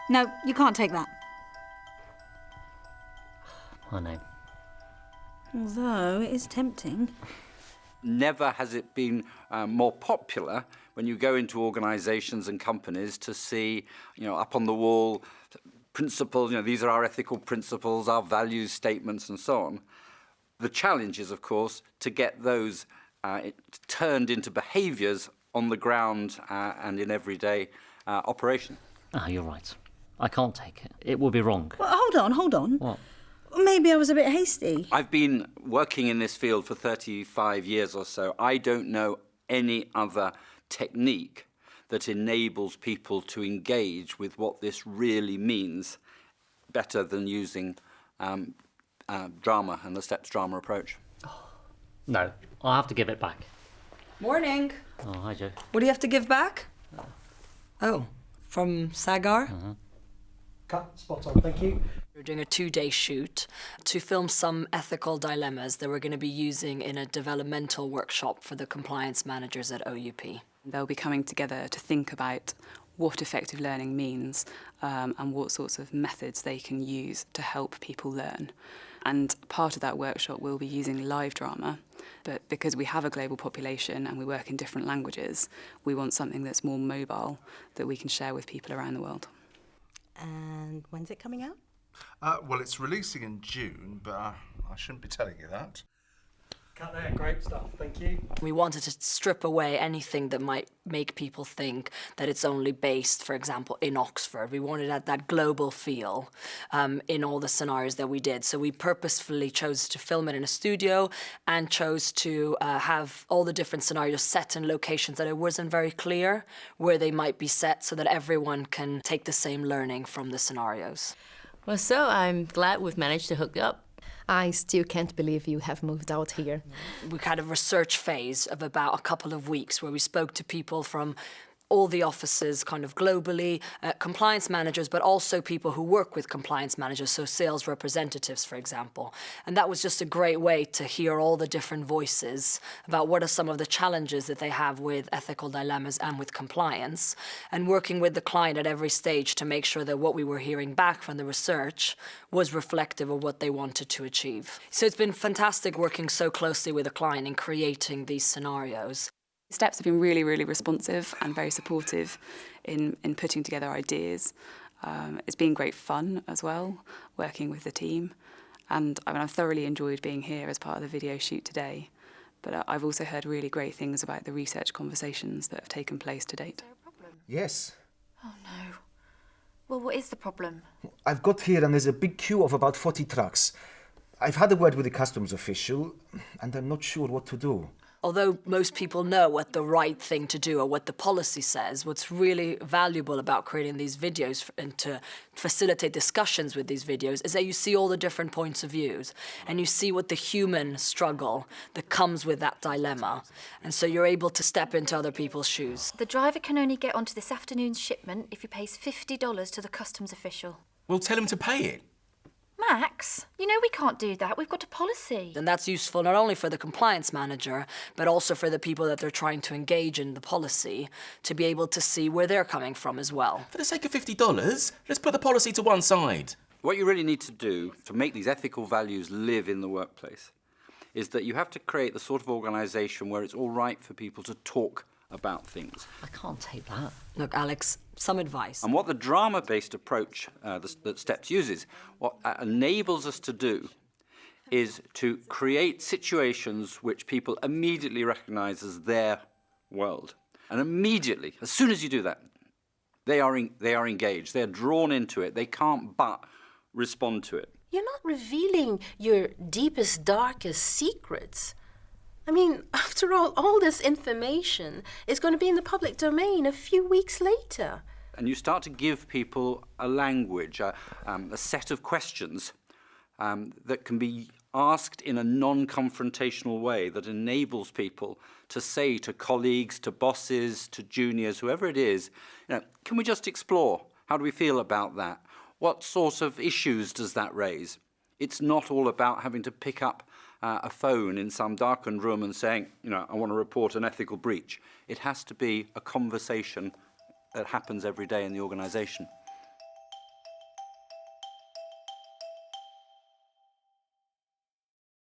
No, you can't take that. I know. Although it is tempting. Never has it been more popular when you go into organisations and companies to see, up on the wall, principles, these are our ethical principles, our values statements and so on. The challenge is, of course, to get those turned into behaviours on the ground and in everyday operation. You're right. I can't take it. It would be wrong. Well, hold on. What? Maybe I was a bit hasty. I've been working in this field for 35 years or so. I don't know any other technique that enables people to engage with what this really means better than using drama and the STEPS drama approach. No, I'll have to give it back. Morning. Oh, hi, Joe. What do you have to give back? Oh, from Sagar? Cut, spot on, thank you. We're doing a 2-day shoot to film some ethical dilemmas that we're going to be using in a developmental workshop for the compliance managers at OUP. They'll be coming together to think about what effective learning means and what sorts of methods they can use to help people learn. And part of that workshop will be using live drama, but because we have a global population and we work in different languages, we want something that's more mobile that we can share with people around the world. And when's it coming out? Well, it's releasing in June, but I shouldn't be telling you that. Cut there, great stuff, thank you. We wanted to strip away anything that might make people think that it's only based, for example, in Oxford. We wanted that global feel in all the scenarios that we did. So we purposefully chose to film it in a studio and chose to have all the different scenarios set in locations that it wasn't very clear where they might be set so that everyone can take the same learning from the scenarios. Well, so I'm glad we've managed to hook up. I still can't believe you have moved out here. We had a research phase of about a couple of weeks where we spoke to people from all the offices kind of globally, compliance managers, but also people who work with compliance managers, so sales representatives, for example. And that was just a great way to hear all the different voices about what are some of the challenges that they have with ethical dilemmas and with compliance, and working with the client at every stage to make sure that what we were hearing back from the research was reflective of what they wanted to achieve. So it's been fantastic working so closely with the client in creating these scenarios. STEPS have been really, really responsive and very supportive in putting together ideas. It's been great fun as well, working with the team. And I've thoroughly enjoyed being here as part of the video shoot today. But I've also heard really great things about the research conversations that have taken place to date. Is there a problem? Yes. Oh no. Well, what is the problem? I've got here and there's a big queue of about 40 trucks. I've had a word with the customs official and I'm not sure what to do. Although most people know what the right thing to do or what the policy says, what's really valuable about creating these videos and to facilitate discussions with these videos is that you see all the different points of views and you see what the human struggle that comes with that dilemma. And so you're able to step into other people's shoes. The driver can only get onto this afternoon's shipment if he pays $50 to the customs official. Well, tell him to pay it. Max, you know we can't do that. We've got a policy. And that's useful not only for the compliance manager, but also for the people that they're trying to engage in the policy to be able to see where they're coming from as well. For the sake of $50, let's put the policy to one side. What you really need to do to make these ethical values live in the workplace is that you have to create the sort of organisation where it's all right for people to talk about things. I can't take that. Look, Alex, some advice. And what the drama-based approach that STEPS uses, what enables us to do is to create situations which people immediately recognise as their world. And immediately, as soon as you do that, they are engaged, they are drawn into it, they can't but respond to it. You're not revealing your deepest, darkest secrets. I mean, after all this information is going to be in the public domain a few weeks later. And you start to give people a language, a set of questions that can be asked in a non-confrontational way that enables people to say to colleagues, to bosses, to juniors, whoever it is, can we just explore? How do we feel about that? What sorts of issues does that raise? It's not all about having to pick up a phone in some darkened room and saying, I want to report an ethical breach. It has to be a conversation that happens every day in the organisation.